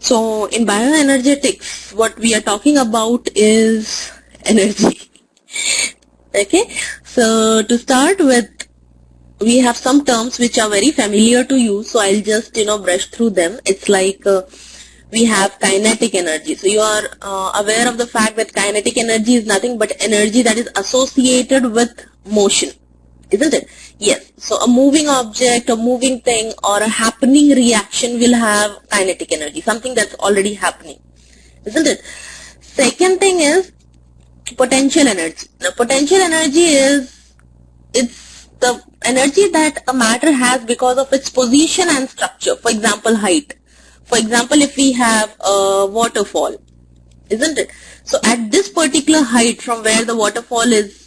So in bioenergetics, what we are talking about is energy. Okay, so to start with, we have some terms which are very familiar to you, so I'll just brush through them. It's like we have kinetic energy. So you are aware of the fact that kinetic energy is nothing but energy that is associated with motion, isn't it? Yes. So a moving object, a moving thing, or a happening reaction will have kinetic energy, something that's already happening, isn't it? Second thing is potential energy. Now potential energy it's the energy that a matter has because of its position and structure. For example, height. For example, if we have a waterfall, isn't it? So at this particular height from where the waterfall is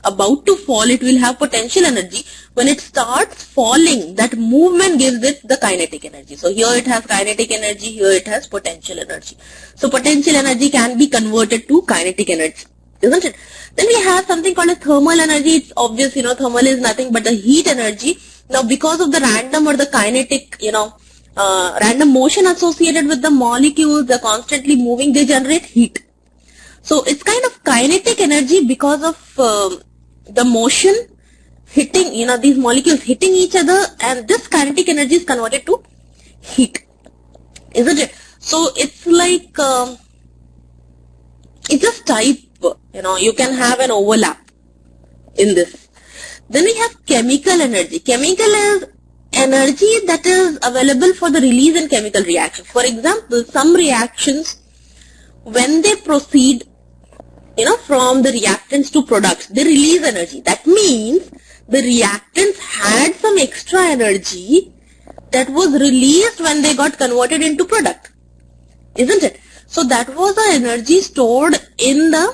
about to fall, it will have potential energy. When it starts falling, that movement gives it the kinetic energy. So here it has kinetic energy, here it has potential energy. So potential energy can be converted to kinetic energy, isn't it? Then we have something called as thermal energy. It's obvious, thermal is nothing but the heat energy. Now because of the random or the kinetic, random motion associated with the molecules, they're constantly moving, they generate heat. So it's kind of kinetic energy because of the motion hitting, these molecules hitting each other, and this kinetic energy is converted to heat, isn't it? So it's like, it's just type, you can have an overlap in this. Then we have chemical energy. Chemical is energy that is available for the release in chemical reactions. For example, some reactions, when they proceed, from the reactants to products, they release energy. That means the reactants had some extra energy that was released when they got converted into product, isn't it? So that was the energy stored in the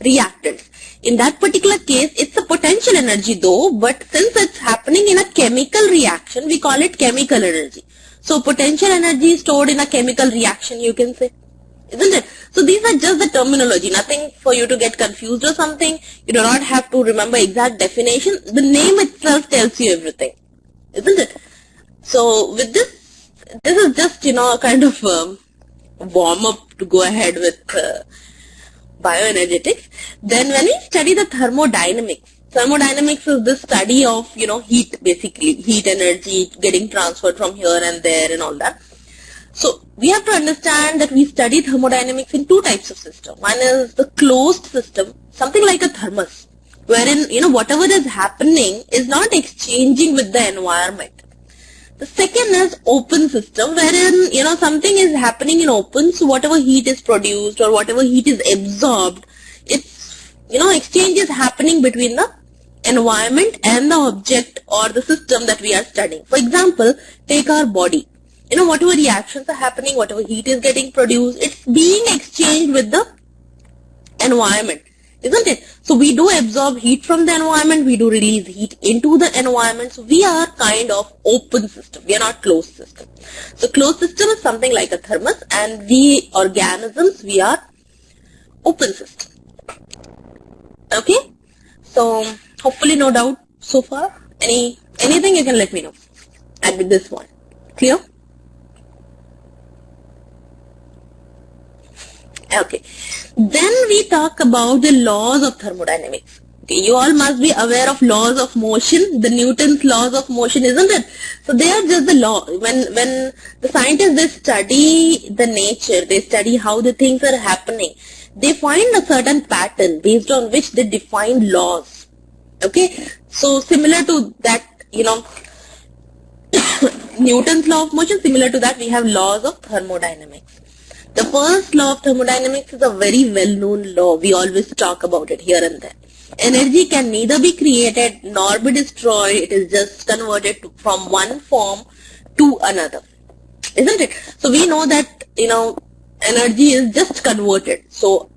reactants. In that particular case, it's a potential energy though, but since it's happening in a chemical reaction, we call it chemical energy. So potential energy is stored in a chemical reaction, you can say, isn't it? So these are just the terminology, nothing for you to get confused or something. You do not have to remember exact definition. The name itself tells you everything, isn't it? So with this is just, a kind of warm up to go ahead with bioenergetics. Then when we study the thermodynamics is the study of, heat, basically, heat energy getting transferred from here and there and all that. So we have to understand that we study thermodynamics in two types of system. One is the closed system, something like a thermos, wherein, whatever is happening is not exchanging with the environment. The second is open system, wherein, something is happening in open, so whatever heat is produced or whatever heat is absorbed, it's, exchange is happening between the environment and the object or the system that we are studying. For example, take our body. Whatever reactions are happening, whatever heat is getting produced, it's being exchanged with the environment, isn't it? So we do absorb heat from the environment, we do release heat into the environment. So we are kind of open system, we are not closed system. So closed system is something like a thermos, and we organisms, we are open system. Okay, so hopefully no doubt so far. Anything you can let me know at this one. Clear? Okay, then we talk about the laws of thermodynamics. Okay, you all must be aware of laws of motion, the Newton's laws of motion, isn't it? So they are just the law. When the scientists, they study the nature, they study how the things are happening, they find a certain pattern based on which they define laws. Okay, so similar to that, Newton's law of motion, similar to that we have laws of thermodynamics. The first law of thermodynamics is a very well-known law. We always talk about it here and there. Energy can neither be created nor be destroyed. It is just converted from one form to another, isn't it? So we know that, energy is just converted. So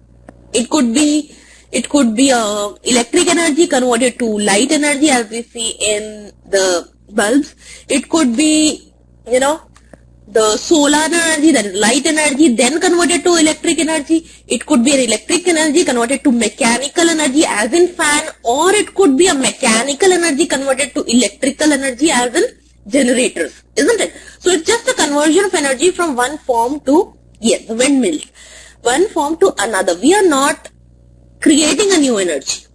it could be electric energy converted to light energy, as we see in the bulbs. It could be, the solar energy, that is light energy, then converted to electric energy. It could be an electric energy converted to mechanical energy, as in fan, or it could be a mechanical energy converted to electrical energy, as in generators, isn't it? So it's just a conversion of energy from one form to, yes, windmills, one form to another. We are not creating a new energy,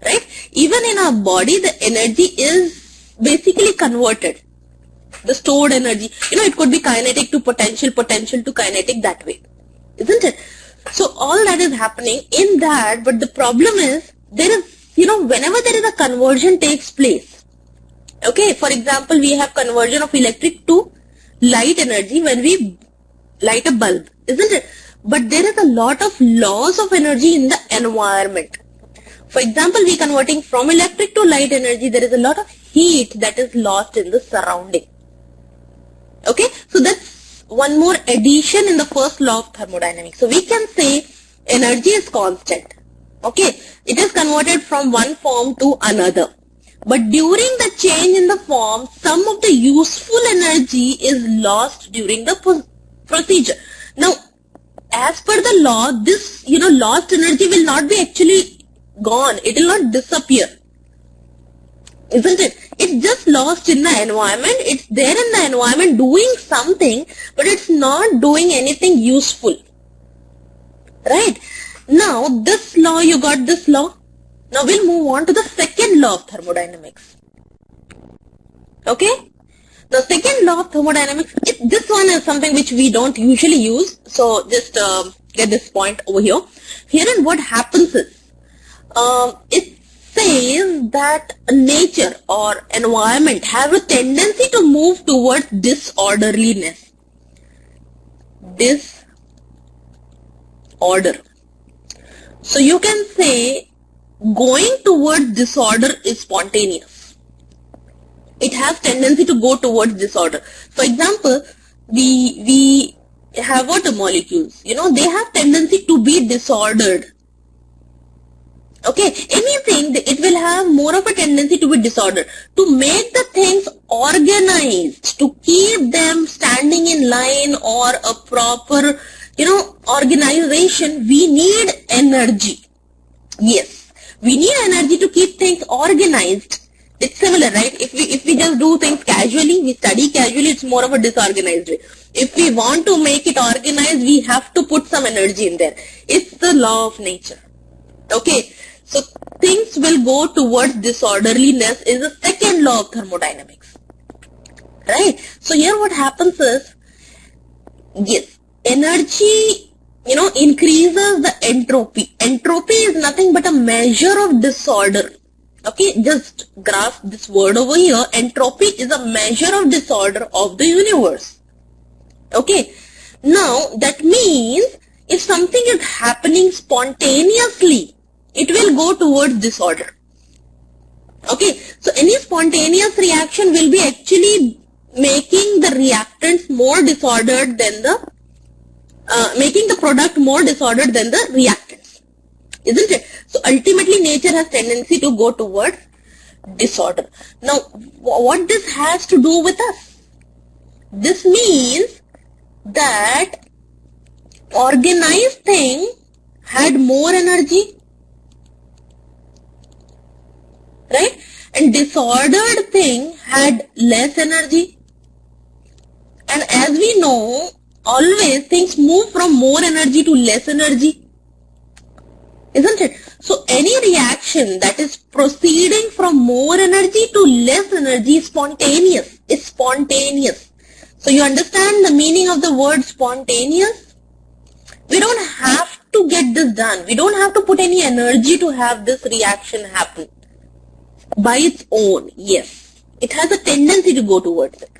right? Even in our body, the energy is basically converted. The stored energy, it could be kinetic to potential, potential to kinetic, that way, isn't it? So all that is happening in that, but the problem is there is, whenever there is a conversion takes place, okay, for example, we have conversion of electric to light energy when we light a bulb, isn't it? But there is a lot of loss of energy in the environment. For example, we converting from electric to light energy, there is a lot of heat that is lost in the surrounding. Okay, so that's one more addition in the first law of thermodynamics. So we can say energy is constant. Okay, it is converted from one form to another. But during the change in the form, some of the useful energy is lost during the procedure. Now, as per the law, this, lost energy will not be actually gone. It will not disappear, isn't it? It's just lost in the environment. It's there in the environment doing something, but it's not doing anything useful, right? Now, this law, you got this law. Now, we'll move on to the second law of thermodynamics. Okay? The second law of thermodynamics, this one is something which we don't usually use. So, just get this point over here. Herein what happens is, it says that nature or environment have a tendency to move towards disorderliness. Disorder. So you can say going towards disorder is spontaneous. It has tendency to go towards disorder. For example, we have water molecules. They have tendency to be disordered. Okay, anything, it will have more of a tendency to be disordered. To make the things organized, to keep them standing in line or a proper, organization, we need energy. Yes, we need energy to keep things organized. It's similar, right? If we just do things casually, we study casually, it's more of a disorganized way. If we want to make it organized, we have to put some energy in there. It's the law of nature. Okay, so things will go towards disorderliness is the second law of thermodynamics, right? So here what happens is, yes, energy, increases the entropy. Entropy is nothing but a measure of disorder. Okay, just grasp this word over here. Entropy is a measure of disorder of the universe. Okay, now that means if something is happening spontaneously, it will go towards disorder. Okay, so any spontaneous reaction will be actually making the reactants more disordered than the, making the product more disordered than the reactants, isn't it? So ultimately nature has tendency to go towards disorder. Now what this has to do with us? This means that organized thing had more energy, right? And disordered thing had less energy. And as we know, always things move from more energy to less energy, isn't it? So any reaction that is proceeding from more energy to less energy is spontaneous. It's spontaneous. So you understand the meaning of the word spontaneous? We don't have to get this done. We don't have to put any energy to have this reaction happen. By its own, yes, it has a tendency to go towards it,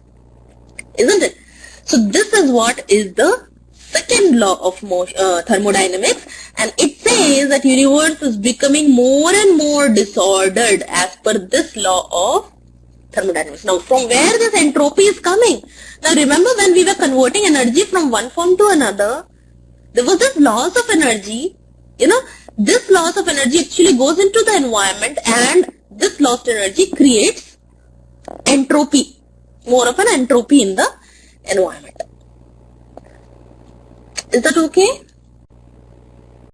isn't it? So this is what is the second law of thermodynamics, and it says that universe is becoming more and more disordered as per this law of thermodynamics. Now from where this entropy is coming? Now remember when we were converting energy from one form to another, there was this loss of energy. This loss of energy actually goes into the environment, and this lost energy creates entropy, more of an entropy in the environment. Is that okay?